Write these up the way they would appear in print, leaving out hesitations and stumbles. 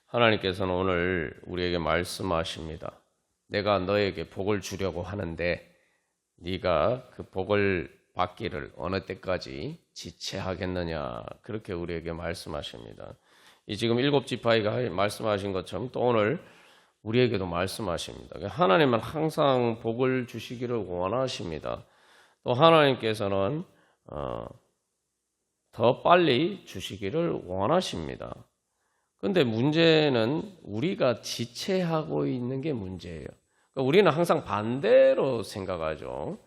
하나님께서는 오늘 우리에게 말씀하십니다. 내가 너에게 복을 주려고 하는데 네가 그 복을 받기를 어느 때까지 지체하겠느냐, 그렇게 우리에게 말씀하십니다. 이 지금 7지파이가 말씀하신 것처럼 또 오늘 우리에게도 말씀하십니다. 하나님은 항상 복을 주시기를 원하십니다. 또 하나님께서는 더 빨리 주시기를 원하십니다. 그런데 문제는 우리가 지체하고 있는 게 문제예요. 그러니까 우리는 항상 반대로 생각하죠.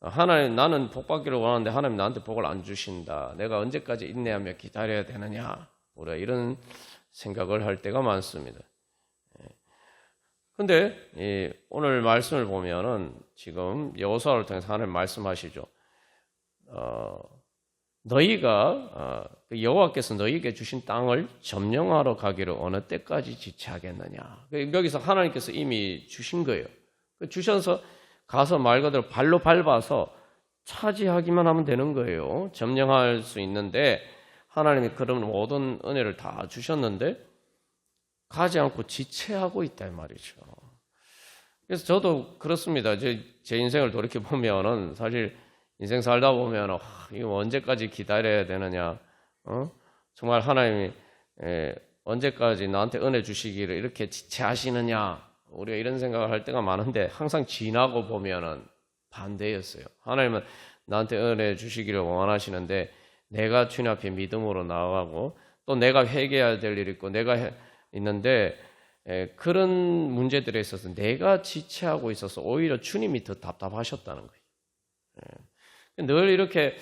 하나님, 나는 복 받기를 원하는데 하나님 나한테 복을 안 주신다. 내가 언제까지 인내하며 기다려야 되느냐. 우리가 이런 생각을 할 때가 많습니다. 그런데 오늘 말씀을 보면은 지금 여호수아를 통해서 하나님 말씀하시죠. 너희가 여호와께서 너희에게 주신 땅을 점령하러 가기를 어느 때까지 지체하겠느냐. 여기서 하나님께서 이미 주신 거예요. 주셔서 가서 말 그대로 발로 밟아서 차지하기만 하면 되는 거예요. 점령할 수 있는데 하나님이 그런 모든 은혜를 다 주셨는데 가지 않고 지체하고 있다 이 말이죠. 그래서 저도 그렇습니다. 제 인생을 돌이켜 보면은 사실 인생 살다 보면 이거 언제까지 기다려야 되느냐, 정말 하나님이 언제까지 나한테 은혜 주시기를 이렇게 지체하시느냐, 우리가 이런 생각을 할 때가 많은데 항상 지나고 보면은 반대였어요. 하나님은 나한테 은혜 주시기를 원하시는데 내가 주님 앞에 믿음으로 나아가고 또 내가 회개해야 될 일이 있고 내가 있는데 그런 문제들에 있어서 내가 지체하고 있어서 오히려 주님이 더 답답하셨다는 거예요. 늘 이렇게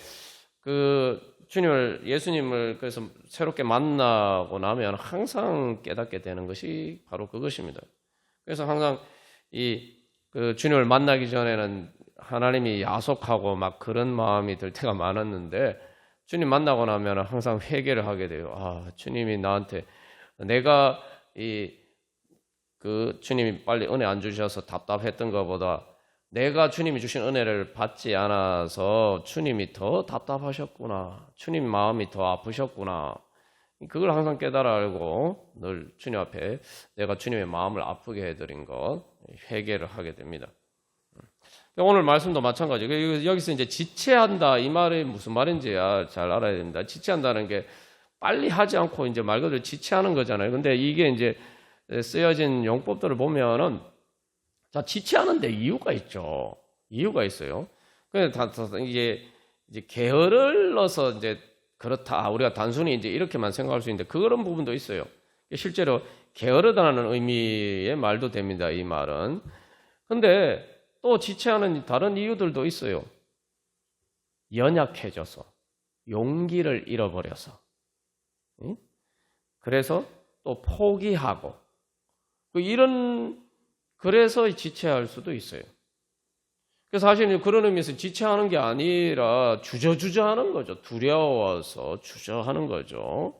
예수님을 그래서 새롭게 만나고 나면 항상 깨닫게 되는 것이 바로 그것입니다. 그래서 항상 주님을 만나기 전에는 하나님이 야속하고 막 그런 마음이 들 때가 많았는데 주님 만나고 나면 항상 회개를 하게 돼요. 주님이 나한테 내가 주님이 빨리 은혜 안 주셔서 답답했던 것보다 내가 주님이 주신 은혜를 받지 않아서 주님이 더 답답하셨구나. 주님 마음이 더 아프셨구나. 그걸 항상 깨달아 알고 늘 주님 앞에 내가 주님의 마음을 아프게 해드린 것, 회개를 하게 됩니다. 오늘 말씀도 마찬가지고 여기서 이제 지체한다 이 말이 무슨 말인지 잘 알아야 됩니다. 지체한다는 게 빨리 하지 않고 이제 말 그대로 지체하는 거잖아요. 근데 이게 이제 쓰여진 용법들을 보면은 자, 지체하는데 이유가 있죠. 이유가 있어요. 그래서 이제 게으를 넣어서 이제 그렇다. 우리가 단순히 이제 이렇게만 생각할 수 있는데 그런 부분도 있어요. 실제로 게으르다는 의미의 말도 됩니다. 이 말은. 근데 또 지체하는 다른 이유들도 있어요. 연약해져서, 용기를 잃어버려서, 그래서 또 포기하고, 그래서 지체할 수도 있어요. 그래서 사실 그런 의미에서 지체하는 게 아니라 주저하는 거죠. 두려워서 주저하는 거죠.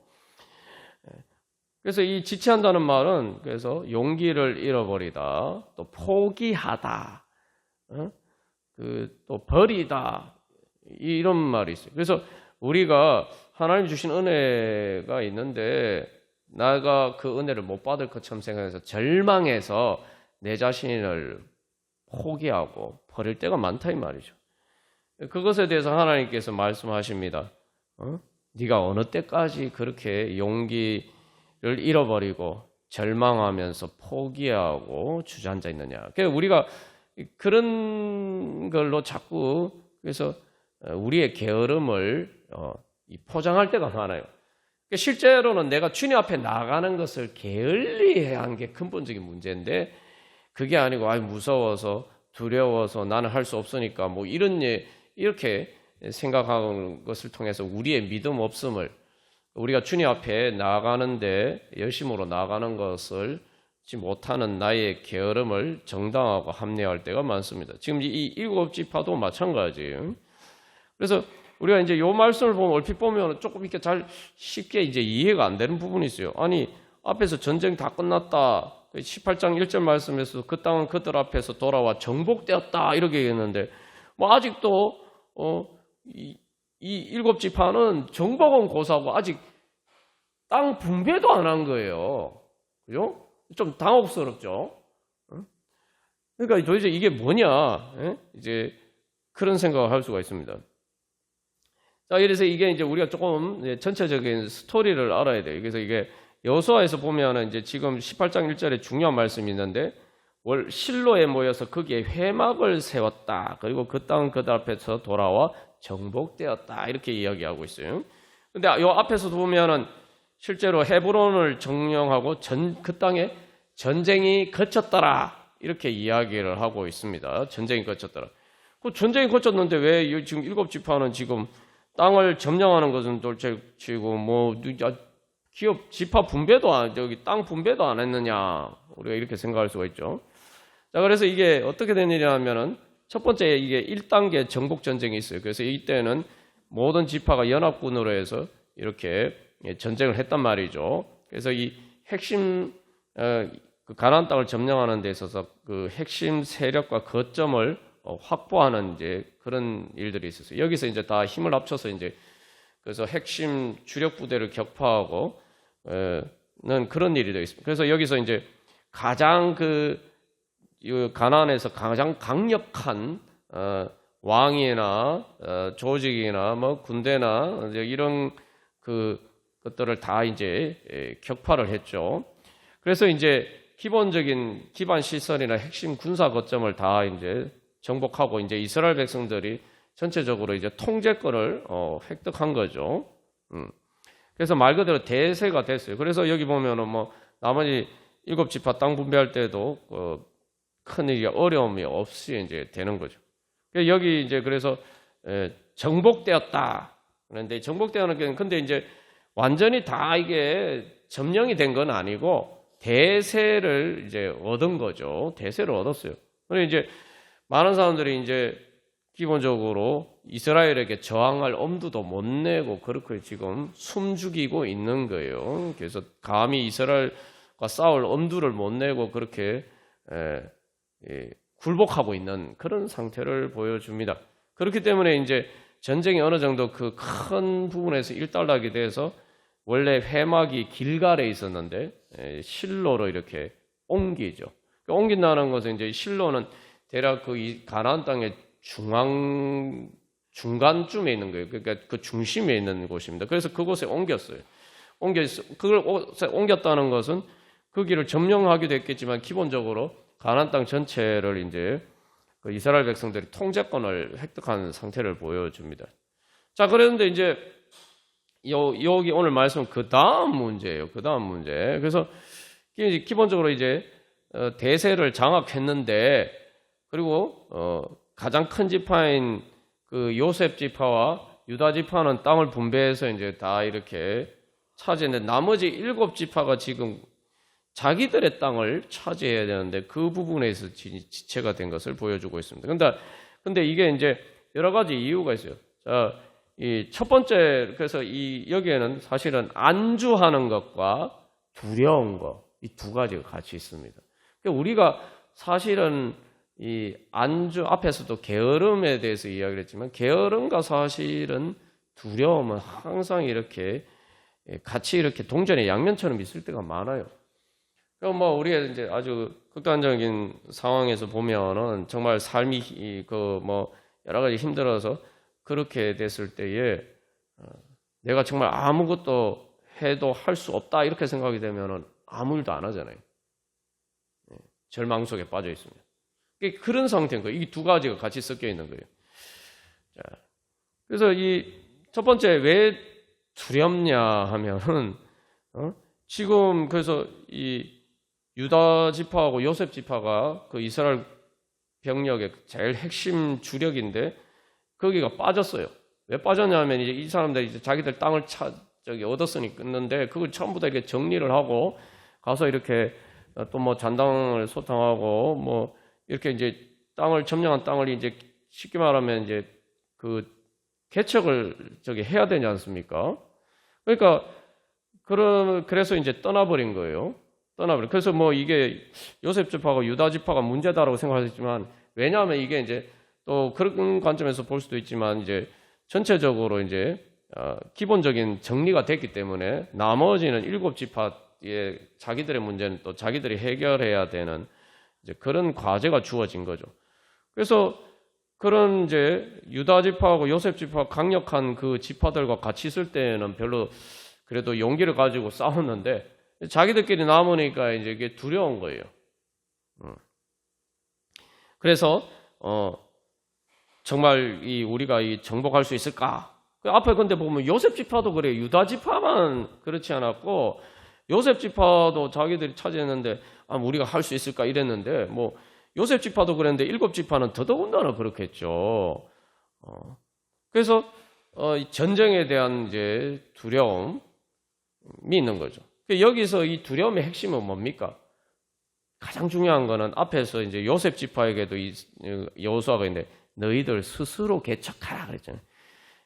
그래서 이 지체한다는 말은 그래서 용기를 잃어버리다, 또 포기하다, 또 버리다 이런 말이 있어요. 그래서 우리가 하나님 주신 은혜가 있는데 내가 그 은혜를 못 받을 것처럼 생각해서 절망해서 내 자신을 포기하고 버릴 때가 많다 이 말이죠. 그것에 대해서 하나님께서 말씀하십니다. 네가 어느 때까지 그렇게 용기를 잃어버리고 절망하면서 포기하고 주저앉아 있느냐. 그래서 우리가 그런 걸로 자꾸 그래서 우리의 게으름을 포장할 때가 많아요. 실제로는 내가 주님 앞에 나가는 것을 게을리한 게 근본적인 문제인데 그게 아니고 무서워서 두려워서 나는 할 수 없으니까 뭐 이렇게 생각하는 것을 통해서 우리의 믿음 없음을 우리가 주님 앞에 나아가는데 열심으로 나아가는 것을 못하는 나의 게으름을 정당하고 합리화할 때가 많습니다. 지금 이 7지파도 마찬가지예요. 그래서 우리가 이제 이 말씀을 보면 얼핏 보면 조금 이렇게 잘 쉽게 이제 이해가 안 되는 부분이 있어요. 아니 앞에서 전쟁 다 끝났다. 18장 1절 말씀에서 그 땅은 그들 앞에서 돌아와 정복되었다 이렇게 얘기했는데 뭐 아직도 이 7지파는 정복은 고사하고 아직 땅 분배도 안 한 거예요. 그죠? 좀 당혹스럽죠. 그러니까 도대체 이게 뭐냐? 이제 그런 생각을 할 수가 있습니다. 자, 이래서 이게 이제 우리가 조금 전체적인 스토리를 알아야 돼요. 그래서 이게 여호수아에서 보면은 이제 지금 18장 1절에 중요한 말씀이 있는데 실로에 모여서 거기에 회막을 세웠다. 그리고 그 땅은 그들 앞에서 돌아와 정복되었다. 이렇게 이야기하고 있어요. 근데 요 앞에서도 보면은 실제로 헤브론을 점령하고 그 땅에 전쟁이 거쳤더라. 이렇게 이야기를 하고 있습니다. 전쟁이 거쳤더라. 그 전쟁이 거쳤는데 왜 지금 7지파는 지금 땅을 점령하는 것은 돌체치고 기업 지파 분배도 여기 땅 분배도 안 했느냐. 우리가 이렇게 생각할 수가 있죠. 자, 그래서 이게 어떻게 된 일이냐면은 첫 번째 이게 1단계 정복 전쟁이 있어요. 그래서 이때는 모든 지파가 연합군으로 해서 이렇게 전쟁을 했단 말이죠. 그래서 이 핵심 그 가나안 땅을 점령하는 데 있어서 그 핵심 세력과 거점을 확보하는 이제 그런 일들이 있었어요. 여기서 이제 다 힘을 합쳐서 이제 그래서 핵심 주력 부대를 격파하고 는 그런 일이 되어 있습니다. 그래서 여기서 이제 가장 가나안에서 가장 강력한 왕이나 조직이나 뭐 군대나 이제 이런 것들을 다 이제 격파를 했죠. 그래서 이제 기본적인 기반 시설이나 핵심 군사 거점을 다 이제 정복하고 이제 이스라엘 백성들이 전체적으로 이제 통제권을 획득한 거죠. 그래서 말 그대로 대세가 됐어요. 그래서 여기 보면은 뭐 나머지 7지파 땅 분배할 때도 큰 일이 어려움이 없이 이제 되는 거죠. 여기 이제 그래서 정복되었다. 그런데 정복되었는 게 근데 이제 완전히 다 이게 점령이 된 건 아니고 대세를 이제 얻은 거죠. 대세를 얻었어요. 그런데 이제 많은 사람들이 이제 기본적으로 이스라엘에게 저항할 엄두도 못 내고 그렇게 지금 숨죽이고 있는 거예요. 그래서 감히 이스라엘과 싸울 엄두를 못 내고 그렇게 굴복하고 있는 그런 상태를 보여줍니다. 그렇기 때문에 이제 전쟁이 어느 정도 그 큰 부분에서 일단락이 돼서 원래 회막이 길갈에 있었는데 실로로 이렇게 옮기죠. 옮긴다는 것은 이제 실로는 대략 그 가나안 땅의 중간쯤에 있는 거예요. 그러니까 그 중심에 있는 곳입니다. 그래서 그곳에 옮겼어요. 그걸 옮겼다는 것은 그 길을 점령하기도 했겠지만 기본적으로 가나안 땅 전체를 이제 그 이스라엘 백성들이 통제권을 획득한 상태를 보여줍니다. 자, 그런데 이제 여기 오늘 말씀은 그 다음 문제예요. 그 다음 문제. 그래서 기본적으로 이제 대세를 장악했는데 그리고 가장 큰 지파인 그 요셉 지파와 유다 지파는 땅을 분배해서 이제 다 이렇게 차지했는데 나머지 7지파가 지금 자기들의 땅을 차지해야 되는데 그 부분에서 지체가 된 것을 보여주고 있습니다. 근데 이게 이제 여러 가지 이유가 있어요. 자, 이 첫 번째, 그래서 여기에는 사실은 안주하는 것과 두려운 것, 이 두 가지가 같이 있습니다. 그러니까 우리가 사실은 이 안주 앞에서도 게으름에 대해서 이야기를 했지만 게으름과 사실은 두려움은 항상 이렇게 같이 이렇게 동전의 양면처럼 있을 때가 많아요. 그럼 뭐 우리가 이제 아주 극단적인 상황에서 보면은 정말 삶이 여러 가지 힘들어서 그렇게 됐을 때에 내가 정말 아무것도 해도 할 수 없다 이렇게 생각이 되면은 아무 일도 안 하잖아요. 절망 속에 빠져 있습니다. 그런 상태인 거예요. 이 두 가지가 같이 섞여 있는 거예요. 자, 그래서 이 첫 번째 왜 두렵냐 하면은 지금 그래서 이 유다 지파하고 요셉 지파가 그 이스라엘 병력의 제일 핵심 주력인데 거기가 빠졌어요. 왜 빠졌냐면 이제 이 사람들이 이제 자기들 땅을 얻었으니 끊는데 그걸 전부 다 이렇게 정리를 하고 가서 이렇게 또 뭐 잔당을 소탕하고 뭐 이렇게 이제 점령한 땅을 이제 쉽게 말하면 이제 그 개척을 해야 되지 않습니까? 그러니까 그래서 이제 떠나버린 거예요. 그래서 뭐 이게 요셉 지파하고 유다 지파가 문제다라고 생각하셨지만 왜냐하면 이게 이제 또 그런 관점에서 볼 수도 있지만 이제 전체적으로 이제 기본적인 정리가 됐기 때문에 나머지는 7지파 자기들의 문제는 또 자기들이 해결해야 되는 이제 그런 과제가 주어진 거죠. 그래서 그런 이제 유다 지파하고 요셉 지파 강력한 그 지파들과 같이 있을 때는 별로 그래도 용기를 가지고 싸웠는데 자기들끼리 남으니까 이제 이게 두려운 거예요. 그래서 정말 우리가 정복할 수 있을까? 그 앞에 근데 보면 요셉 지파도 그래요. 유다 지파만 그렇지 않았고 요셉 지파도 자기들이 차지했는데 우리가 할 수 있을까 이랬는데 뭐 요셉 지파도 그랬는데 7지파는 더더군다나 그렇겠죠. 그래서 전쟁에 대한 이제 두려움이 있는 거죠. 여기서 이 두려움의 핵심은 뭡니까? 가장 중요한 거는 앞에서 이제 요셉 지파에게도 여호수아가 있는데 너희들 스스로 개척하라 그랬잖아요.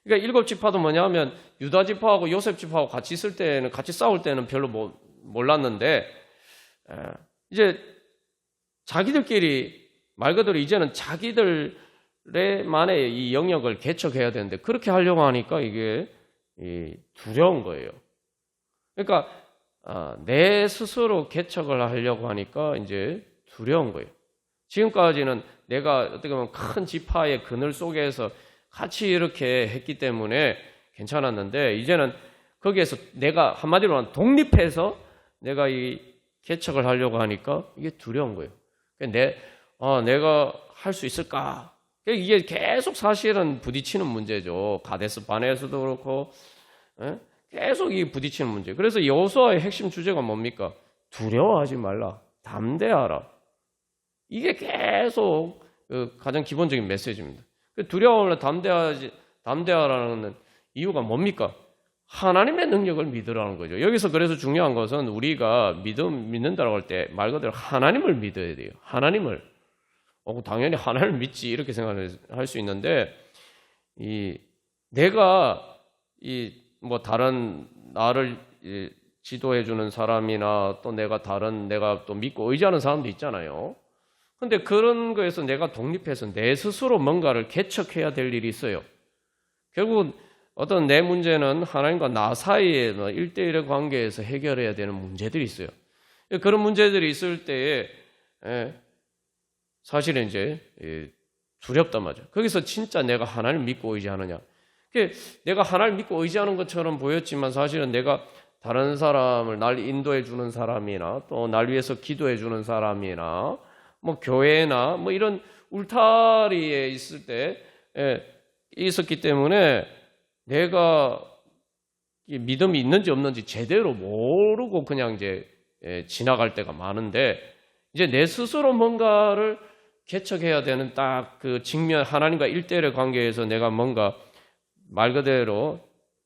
그러니까 7지파도 뭐냐면 유다 지파하고 요셉 지파하고 같이 있을 때는 같이 싸울 때는 별로 몰랐는데 이제 자기들끼리 말 그대로 이제는 자기들만의 이 영역을 개척해야 되는데 그렇게 하려고 하니까 이게 두려운 거예요. 그러니까 내 스스로 개척을 하려고 하니까 이제 두려운 거예요. 지금까지는 내가 어떻게 보면 큰 지파의 그늘 속에서 같이 이렇게 했기 때문에 괜찮았는데 이제는 거기에서 내가 한마디로 하면 독립해서 내가 이 개척을 하려고 하니까 이게 두려운 거예요. 내가 할 수 있을까? 이게 계속 사실은 부딪히는 문제죠. 가데스 바네에서도 그렇고 계속 이 부딪히는 문제. 그래서 여호수아의 핵심 주제가 뭡니까? 두려워하지 말라. 담대하라. 이게 계속 가장 기본적인 메시지입니다. 두려움을 담대하라는 이유가 뭡니까? 하나님의 능력을 믿으라는 거죠. 여기서 그래서 중요한 것은 우리가 믿는다고 할 때 말 그대로 하나님을 믿어야 돼요. 하나님을. 당연히 하나님을 믿지 이렇게 생각할 수 있는데 내가 뭐 다른 나를 지도해 주는 사람이나 또 내가 또 믿고 의지하는 사람도 있잖아요. 근데 그런 거에서 내가 독립해서 내 스스로 뭔가를 개척해야 될 일이 있어요. 결국은 어떤 내 문제는 하나님과 나 사이의 1대1의 관계에서 해결해야 되는 문제들이 있어요. 그런 문제들이 있을 때에 사실은 이제 두렵단 말이죠. 거기서 진짜 내가 하나님을 믿고 의지하느냐. 내가 하나님을 믿고 의지하는 것처럼 보였지만 사실은 내가 다른 사람을 날 인도해 주는 사람이나 또 날 위해서 기도해 주는 사람이나 뭐 교회나 뭐 이런 울타리에 있을 때 있었기 때문에 내가 믿음이 있는지 없는지 제대로 모르고 그냥 이제 지나갈 때가 많은데 이제 내 스스로 뭔가를 개척해야 되는 딱 그 직면 하나님과 1대1의 관계에서 내가 뭔가 말 그대로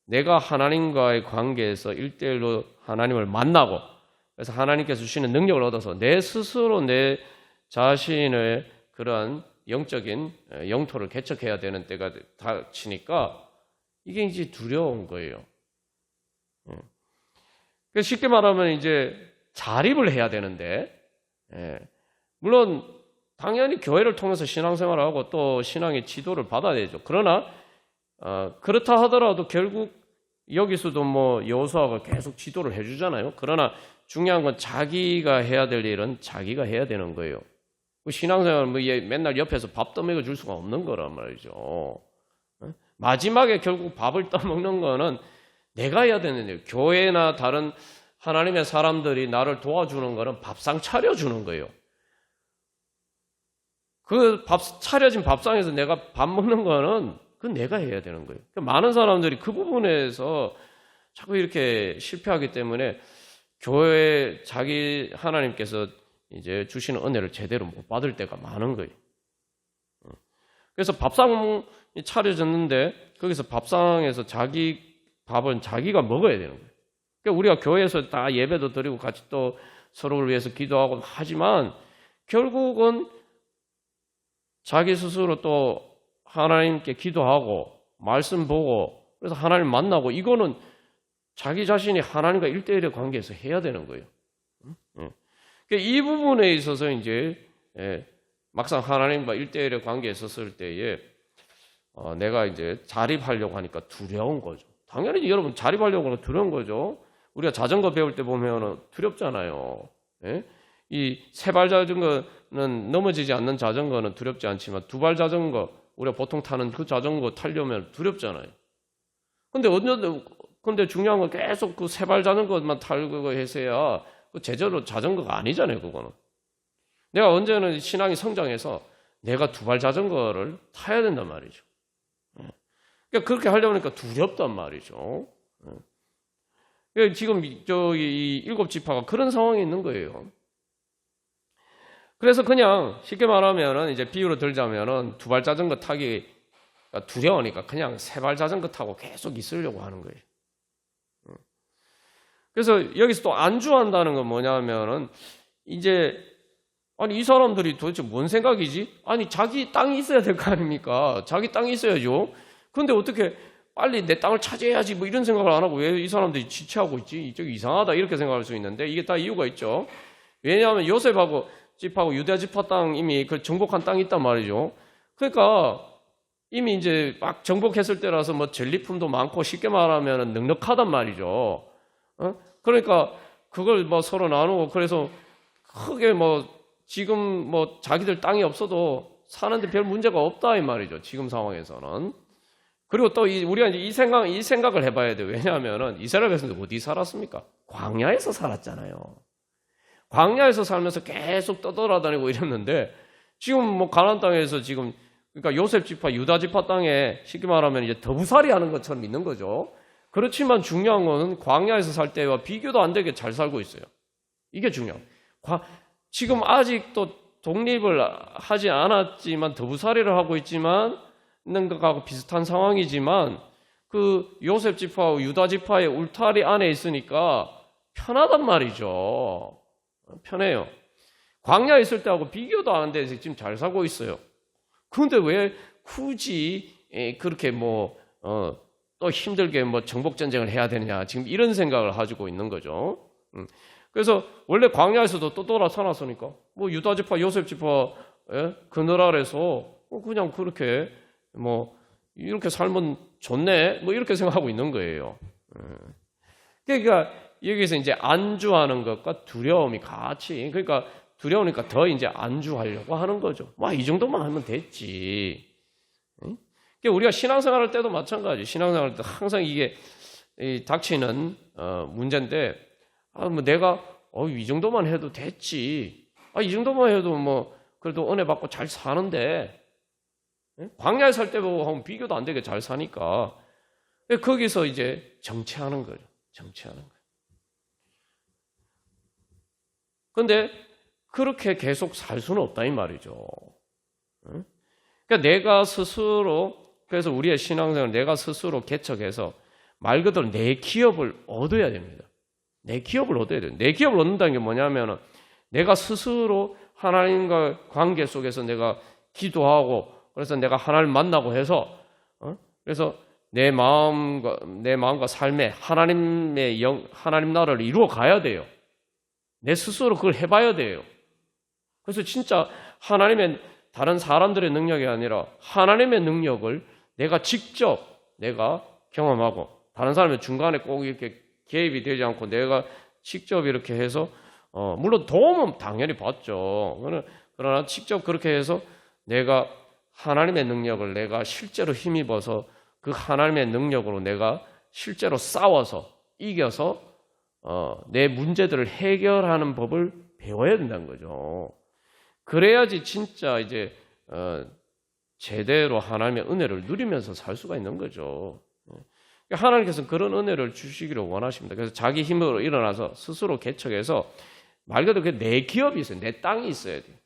내가 하나님과의 관계에서 1대1로 하나님을 만나고 그래서 하나님께서 주시는 능력을 얻어서 내 스스로 내 자신의 그런 영적인 영토를 개척해야 되는 때가 닥치니까 이게 이제 두려운 거예요. 쉽게 말하면 이제 자립을 해야 되는데, 물론 당연히 교회를 통해서 신앙생활을 하고 또 신앙의 지도를 받아야 되죠. 그러나 그렇다 하더라도 결국 여기서도 뭐 여호수아가 계속 지도를 해주잖아요. 그러나 중요한 건 자기가 해야 될 일은 자기가 해야 되는 거예요. 신앙생활은 뭐 맨날 옆에서 밥 떠먹여 줄 수가 없는 거란 말이죠. 마지막에 결국 밥을 떠먹는 거는 내가 해야 되는 일. 교회나 다른 하나님의 사람들이 나를 도와주는 거는 밥상 차려주는 거예요. 그 차려진 밥상에서 내가 밥 먹는 거는 그건 내가 해야 되는 거예요. 많은 사람들이 그 부분에서 자꾸 이렇게 실패하기 때문에 교회 자기 하나님께서 이제 주시는 은혜를 제대로 못 받을 때가 많은 거예요. 그래서 밥상이 차려졌는데 거기서 밥상에서 자기 밥은 자기가 먹어야 되는 거예요. 그러니까 우리가 교회에서 다 예배도 드리고 같이 또 서로를 위해서 기도하고 하지만 결국은 자기 스스로 또 하나님께 기도하고 말씀 보고 그래서 하나님 만나고 이거는 자기 자신이 하나님과 1대1의 관계에서 해야 되는 거예요. 그러니까 이 부분에 있어서 이제 막상 하나님과 1대1의 관계에 있었을 때에 내가 이제 자립하려고 하니까 두려운 거죠. 당연히 여러분 자립하려고 하니까 두려운 거죠. 우리가 자전거 배울 때 보면 두렵잖아요. 예? 이 세 발 자전거는 넘어지지 않는 자전거는 두렵지 않지만 두 발 자전거, 우리가 보통 타는 그 자전거 타려면 두렵잖아요. 근데 중요한 건 계속 그 세 발 자전거만 타고 해서야 그 제대로 자전거가 아니잖아요, 그거는. 내가 언제는 신앙이 성장해서 내가 두 발 자전거를 타야 된단 말이죠. 그러니까 그렇게 하려니까 두렵단 말이죠. 지금 이 일곱 지파가 그런 상황에 있는 거예요. 그래서 그냥 쉽게 말하면은 이제 비유로 들자면은 두 발 자전거 타기가 두려우니까 그냥 세 발 자전거 타고 계속 있으려고 하는 거예요. 그래서 여기서 또 안주한다는 건 뭐냐면은 이제 아니 이 사람들이 도대체 뭔 생각이지? 아니 자기 땅이 있어야 될 거 아닙니까? 자기 땅이 있어야죠. 그런데 어떻게 빨리 내 땅을 차지해야지 뭐 이런 생각을 안 하고 왜 이 사람들이 지체하고 있지? 이쪽이 이상하다 이렇게 생각할 수 있는데 이게 다 이유가 있죠. 왜냐하면 요셉하고 집하고 유다 지파 땅 이미 그 정복한 땅이 있단 말이죠. 그러니까 이미 이제 막 정복했을 때라서 뭐 전리품도 많고 쉽게 말하면 넉넉하단 말이죠. 그러니까 그걸 뭐 서로 나누고 그래서 크게 뭐 지금 뭐 자기들 땅이 없어도 사는데 별 문제가 없다 이 말이죠. 지금 상황에서는. 그리고 또 우리가 이제 이 생각을 해봐야 돼요. 왜냐하면은 이스라엘 백성들 어디 살았습니까? 광야에서 살았잖아요. 광야에서 살면서 계속 떠돌아다니고 이랬는데 지금 뭐 가나안 땅에서 지금 그러니까 요셉 지파, 유다 지파 땅에 쉽게 말하면 이제 더부살이 하는 것처럼 있는 거죠. 그렇지만 중요한 거는 광야에서 살 때와 비교도 안 되게 잘 살고 있어요. 이게 중요해요. 지금 아직도 독립을 하지 않았지만 더부살이를 하고 있지만 있는 것하고 비슷한 상황이지만 그 요셉 지파와 유다 지파의 울타리 안에 있으니까 편하단 말이죠. 편해요. 광야에 있을 때하고 비교도 안 돼서 지금 잘 살고 있어요. 그런데 왜 굳이 그렇게 또 힘들게 정복 전쟁을 해야 되느냐 지금 이런 생각을 가지고 있는 거죠. 그래서 원래 광야에서도 또 돌아서놨으니까 뭐 유다 지파, 요셉 지파 그 나라에서 그냥 그렇게 이렇게 살면 좋네 뭐 이렇게 생각하고 있는 거예요. 그러니까 여기서 이제 안주하는 것과 두려움이 같이 그러니까 두려우니까 더 이제 안주하려고 하는 거죠. 이 정도만 하면 됐지. 그러니까 우리가 신앙생활 할 때도 마찬가지. 신앙생활 할 때 항상 이게 닥치는 문제인데 내가 이 정도만 해도 됐지. 이 정도만 해도 그래도 은혜 받고 잘 사는데 광야에 살 때하고 하면 비교도 안 되게 잘 사니까 거기서 이제 정체하는 거죠. 정체하는 거예요. 그런데 그렇게 계속 살 수는 없다 이 말이죠. 그러니까 내가 스스로 그래서 우리의 신앙생활 내가 스스로 개척해서 말 그대로 내 기업을 얻어야 됩니다. 내 기업을 얻어야 돼요. 내 기업을 얻는다는 게 뭐냐면 내가 스스로 하나님과 관계 속에서 내가 기도하고 그래서 내가 하나님을 만나고 해서 그래서 내 마음과 삶에 하나님 나라를 이루어 가야 돼요. 내 스스로 그걸 해봐야 돼요. 그래서 진짜 하나님의 다른 사람들의 능력이 아니라 하나님의 능력을 내가 직접 경험하고 다른 사람의 중간에 꼭 이렇게 개입이 되지 않고 내가 직접 이렇게 해서 물론 도움은 당연히 받죠. 그러나 직접 그렇게 해서 내가 하나님의 능력을 내가 실제로 힘입어서 그 하나님의 능력으로 내가 실제로 싸워서 이겨서 내 문제들을 해결하는 법을 배워야 된다는 거죠. 그래야지 진짜 이제 제대로 하나님의 은혜를 누리면서 살 수가 있는 거죠. 하나님께서는 그런 은혜를 주시기를 원하십니다. 그래서 자기 힘으로 일어나서 스스로 개척해서 말 그대로 내 기업이 있어요. 내 땅이 있어야 돼요.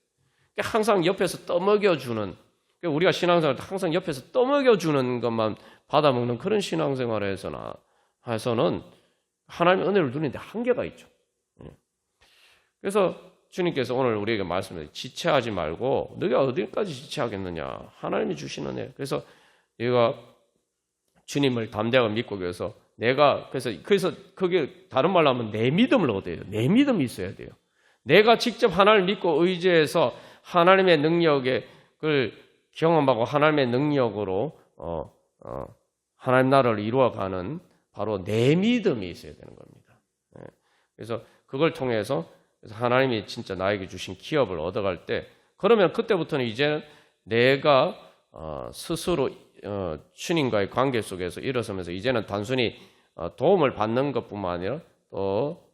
항상 옆에서 떠먹여주는 우리가 신앙생활 때 항상 옆에서 떠먹여주는 것만 받아먹는 그런 신앙생활에서는 하나님의 은혜를 누리는데 한계가 있죠. 그래서 주님께서 오늘 우리에게 말씀하세요. 지체하지 말고 너가 어디까지 지체하겠느냐. 하나님이 주시는 은혜. 그래서 내가 주님을 담대하게 믿고 그래서 그래서 그게 다른 말로 하면 내 믿음을 얻어야 돼요. 내 믿음이 있어야 돼요. 내가 직접 하나님을 믿고 의지해서 하나님의 능력을 경험하고 하나님의 능력으로 하나님 나라를 이루어가는 바로 내 믿음이 있어야 되는 겁니다. 그래서 그걸 통해서 하나님이 진짜 나에게 주신 기업을 얻어갈 때, 그러면 그때부터는 이제 내가 스스로 주님과의 관계 속에서 일어서면서 이제는 단순히 도움을 받는 것뿐만 아니라 또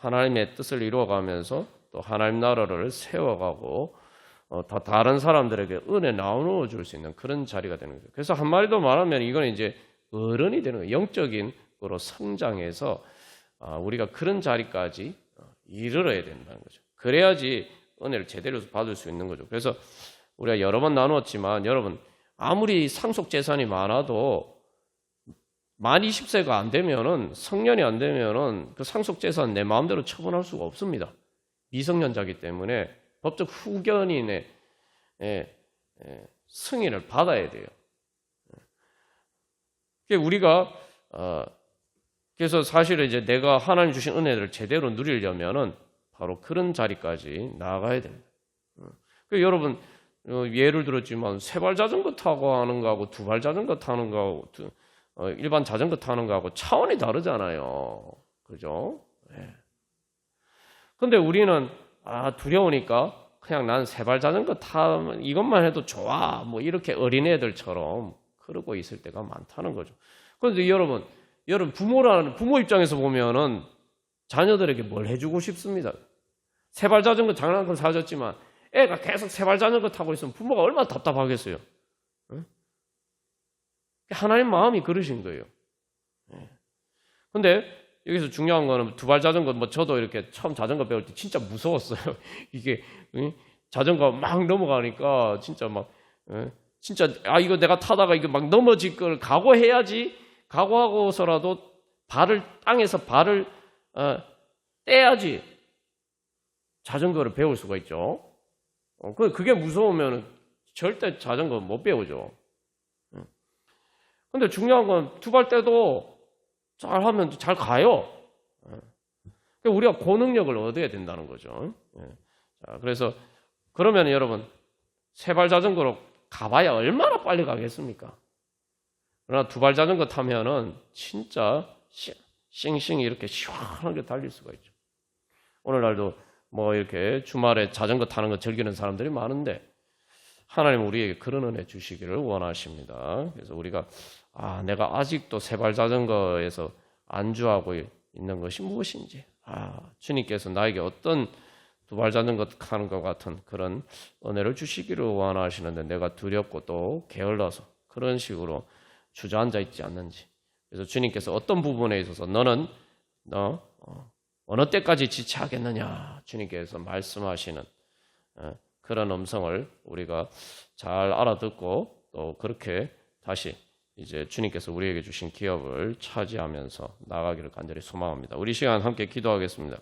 하나님의 뜻을 이루어가면서 또 하나님 나라를 세워가고 더 다른 사람들에게 은혜 나누어 줄 수 있는 그런 자리가 되는 거죠. 그래서 한마디 더 말하면 이거는 이제 어른이 되는 거예요. 영적인 거로 성장해서 우리가 그런 자리까지 이르러야 된다는 거죠. 그래야지 은혜를 제대로 받을 수 있는 거죠. 그래서 우리가 여러 번 나누었지만 여러분, 아무리 상속 재산이 많아도 만 20세가 안 되면은, 성년이 안 되면은 그 상속 재산 내 마음대로 처분할 수가 없습니다. 미성년자이기 때문에 법적 후견인의 승인을 받아야 돼요. 우리가 그래서 사실은 이제 내가 하나님 주신 은혜를 제대로 누리려면은 바로 그런 자리까지 나아가야 됩니다. 여러분, 예를 들었지만 세발 자전거 타고 하는 거하고 두발 자전거 타는 거하고 일반 자전거 타는 거하고 차원이 다르잖아요. 그죠? 근데 우리는 두려우니까 그냥 난 세발 자전거 타면 이것만 해도 좋아, 뭐 이렇게 어린애들처럼 그러고 있을 때가 많다는 거죠. 그런데 여러분 부모 입장에서 보면은 자녀들에게 뭘 해주고 싶습니다. 세발 자전거 장난감 사줬지만 애가 계속 세발 자전거 타고 있으면 부모가 얼마나 답답하겠어요. 하나님 마음이 그러신 거예요. 근데 여기서 중요한 거는 두발 자전거, 뭐 저도 이렇게 처음 자전거 배울 때 진짜 무서웠어요. 이게 자전거 막 넘어가니까 진짜 막 진짜 이거 내가 타다가 이거 막 넘어질 걸 각오해야지, 각오하고서라도 땅에서 발을 떼야지 자전거를 배울 수가 있죠. 그게 무서우면 절대 자전거 못 배우죠. 근데 중요한 건 두발 떼도 잘하면 잘 가요. 우리가 고능력을 얻어야 된다는 거죠. 그래서 그러면 여러분, 세발 자전거로 가봐야 얼마나 빨리 가겠습니까? 그러나 두발 자전거 타면은 진짜 싱싱 이렇게 시원하게 달릴 수가 있죠. 오늘날도 뭐 이렇게 주말에 자전거 타는 거 즐기는 사람들이 많은데 하나님 우리에게 그런 은혜 주시기를 원하십니다. 그래서 우리가 내가 아직도 세발 자전거에서 안주하고 있는 것이 무엇인지, 주님께서 나에게 어떤 두발 자전거 타는 것 같은 그런 은혜를 주시기를 원하시는데 내가 두렵고 또 게을러서 그런 식으로 주저앉아 있지 않는지, 그래서 주님께서 어떤 부분에 있어서 너는 어느 때까지 지체하겠느냐 주님께서 말씀하시는 그런 음성을 우리가 잘 알아듣고 또 그렇게 다시 이제 주님께서 우리에게 주신 기업을 차지하면서 나가기를 간절히 소망합니다. 우리 시간 함께 기도하겠습니다.